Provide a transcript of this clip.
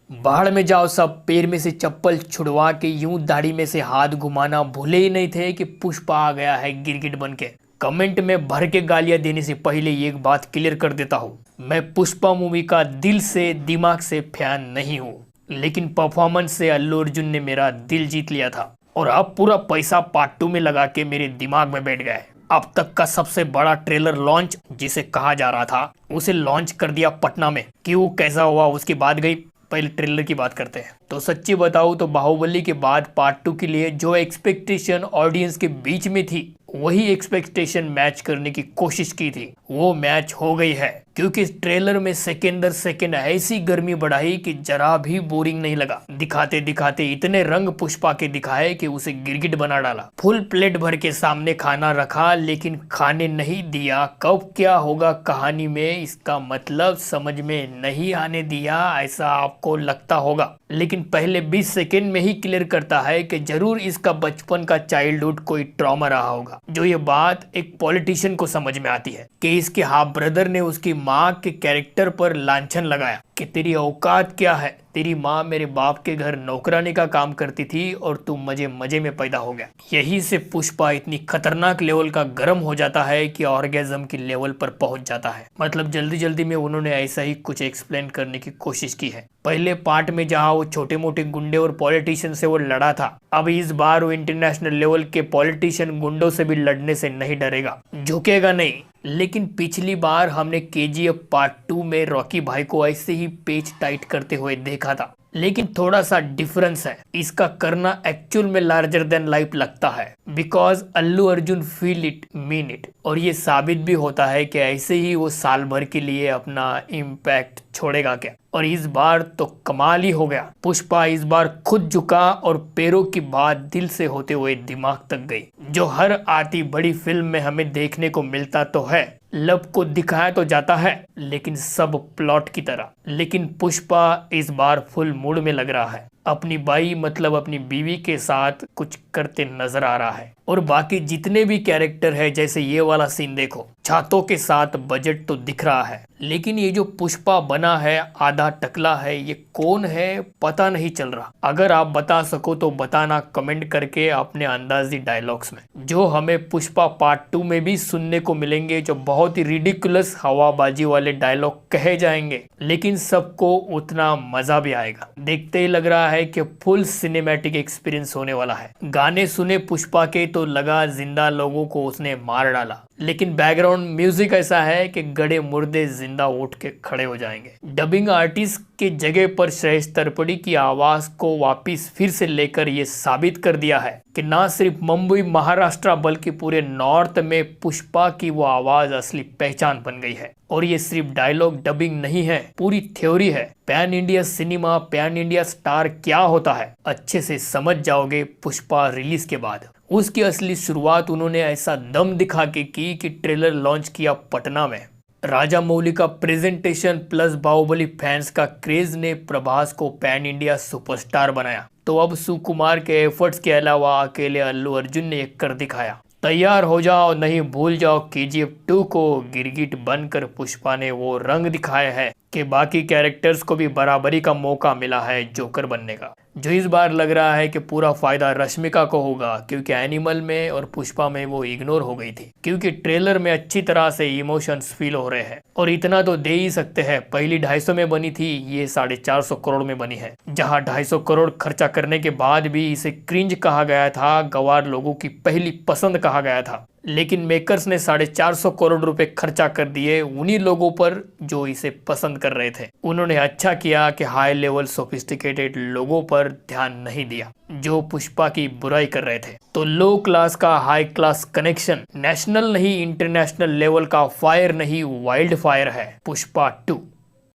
बाहर में जाओ सब, पैर में से चप्पल छुड़वा के यूं दाढ़ी में से हाथ घुमाना भूले ही नहीं थे कि पुष्पा आ गया है गिरगिट बन के। कमेंट में भर के गालियां देने से पहले एक बात क्लियर कर देता हूँ, मैं पुष्पा मूवी का दिल से दिमाग से फैन नहीं हूँ, लेकिन परफॉर्मेंस से अल्लू अर्जुन ने मेरा दिल जीत लिया था और अब पूरा पैसा पार्ट 2 में लगा के मेरे दिमाग में बैठ गया है। अब तक का सबसे बड़ा ट्रेलर लॉन्च जिसे कहा जा रहा था उसे लॉन्च कर दिया पटना में। क्यों, कैसा हुआ, उसकी बात गई। पहले ट्रेलर की बात करते हैं। तो सच्ची बताऊं तो बाहुबली के बाद पार्ट 2 के लिए जो एक्सपेक्टेशन ऑडियंस के बीच में थी वही एक्सपेक्टेशन मैच करने की कोशिश की थी, वो मैच हो गई है। क्योंकि इस ट्रेलर में सेकेंड दर सेकेंड ऐसी गर्मी बढ़ाई कि जरा भी बोरिंग नहीं लगा। दिखाते दिखाते इतने रंग पुष्पा के दिखाए कि उसे गिरगिट बना डाला। फुल प्लेट भर के सामने खाना रखा लेकिन खाने नहीं दिया। कब क्या होगा कहानी में इसका मतलब समझ में नहीं आने दिया, ऐसा आपको लगता होगा, लेकिन पहले 20 सेकेंड में ही क्लियर करता है कि जरूर इसका बचपन का चाइल्डहुड कोई ट्रॉमा रहा होगा। जो ये बात एक पॉलिटिशियन को समझ में आती है कि इसके हाफ ब्रदर ने उसकी माँ के कैरेक्टर पर लांछन लगाया कि तेरी औकात क्या है, तेरी माँ मेरे बाप के घर नौकरानी का काम करती थी और तू मजे मजे में पैदा हो गया। यही से पुष्पा इतनी खतरनाक लेवल का गर्म हो जाता है कि ऑर्गेजम की लेवल पर पहुंच जाता है। मतलब जल्दी जल्दी में उन्होंने ऐसा ही कुछ एक्सप्लेन करने की कोशिश की है। पहले पार्ट में जहाँ वो छोटे मोटे गुंडे और पॉलिटिशियन से वो लड़ा था, अब इस बार वो इंटरनेशनल लेवल के पॉलिटिशियन गुंडों से भी लड़ने से नहीं डरेगा, झुकेगा नहीं। लेकिन पिछली बार हमने केजीएफ पार्ट 2 में रॉकी भाई को ऐसे ही पेच टाइट करते हुए देखा था, लेकिन थोड़ा सा डिफरेंस है। इसका करना एक्चुअल में लार्जर देन लाइफ लगता है, because Allu Arjun feel it, mean it. और ये साबित भी होता है कि ऐसे ही वो साल भर के लिए अपना इम्पैक्ट छोड़ेगा क्या। और इस बार तो कमाल ही हो गया। पुष्पा इस बार खुद झुका और पैरों की बात दिल से होते हुए दिमाग तक गई। जो हर आती बड़ी फिल्म में हमें देखने को मिलता तो है, लव को दिखाया तो जाता है लेकिन सब प्लॉट की तरह। लेकिन पुष्पा इस बार फुल मूड में लग रहा है, अपनी बाई मतलब अपनी बीवी के साथ कुछ करते नजर आ रहा है। और बाकी जितने भी कैरेक्टर है, जैसे ये वाला सीन देखो, छातों के साथ बजट तो दिख रहा है, लेकिन ये जो पुष्पा बना है आधा टकला है, ये कौन है पता नहीं चल रहा। अगर आप बता सको तो बताना कमेंट करके अपने अंदाजी डायलॉग्स में, जो हमें पुष्पा पार्ट 2 में भी सुनने को मिलेंगे, जो बहुत ही रिडिकुलस हवाबाजी वाले डायलॉग कहे जाएंगे, लेकिन सबको उतना मजा भी आएगा। देखते ही लग रहा है कि फुल सिनेमैटिक एक्सपीरियंस होने वाला है। गाने सुने पुष्पा के तो लगा जिंदा लोगों को उसने मार डाला, लेकिन बैकग्राउंड म्यूजिक ऐसा है कि गड़े मुर्दे जिंदा उठ के खड़े हो जाएंगे। डबिंग आर्टिस्ट के जगह पर श्रेष्ठ तर्पड़ी की आवाज को वापिस फिर से लेकर ये साबित कर दिया है कि ना सिर्फ मुंबई महाराष्ट्र बल्कि पूरे नॉर्थ में पुष्पा की वो आवाज असली पहचान बन गई है। और ये सिर्फ डायलॉग डबिंग नहीं है, पूरी थ्योरी है। Pan India cinema, pan India star क्या होता है अच्छे से समझ जाओगे पुष्पा रिलीज के बाद। उसकी असली शुरुआत उन्होंने ऐसा दम दिखा के की कि ट्रेलर लॉन्च किया पटना में। राजा मौली का प्रेजेंटेशन प्लस बाहुबली फैंस का क्रेज ने प्रभास को पैन इंडिया सुपरस्टार बनाया। तो अब सुकुमार के एफर्ट्स के अलावा अकेले अल्लू अर्जुन ने एक कर दिखाया। तैयार हो जाओ, नहीं भूल जाओ केजीएफ 2 को। गिरगिट बनकर पुष्पा ने वो रंग दिखाया है कि बाकी कैरेक्टर्स को भी बराबरी का मौका मिला है जोकर बनने का। जो इस बार लग रहा है कि पूरा फायदा रश्मिका को होगा, क्योंकि एनिमल में और पुष्पा में वो इग्नोर हो गई थी। क्योंकि ट्रेलर में अच्छी तरह से इमोशंस फील हो रहे हैं। और इतना तो दे ही सकते हैं, पहली 250 में बनी थी, ये 450 करोड़ में बनी है। जहां 250 करोड़ खर्चा करने के बाद भी इसे क्रिंज कहा गया था, गवार लोगों की पहली पसंद कहा गया था, लेकिन मेकर्स ने 450 करोड़ रुपए खर्चा कर दिए उन्हीं लोगों पर जो इसे पसंद कर रहे थे। उन्होंने अच्छा किया कि हाई लेवल सोफिस्टिकेटेड लोगों पर ध्यान नहीं दिया जो पुष्पा की बुराई कर रहे थे। तो लो क्लास का हाई क्लास कनेक्शन, नेशनल नहीं इंटरनेशनल लेवल का फायर नहीं वाइल्ड फायर है पुष्पा 2।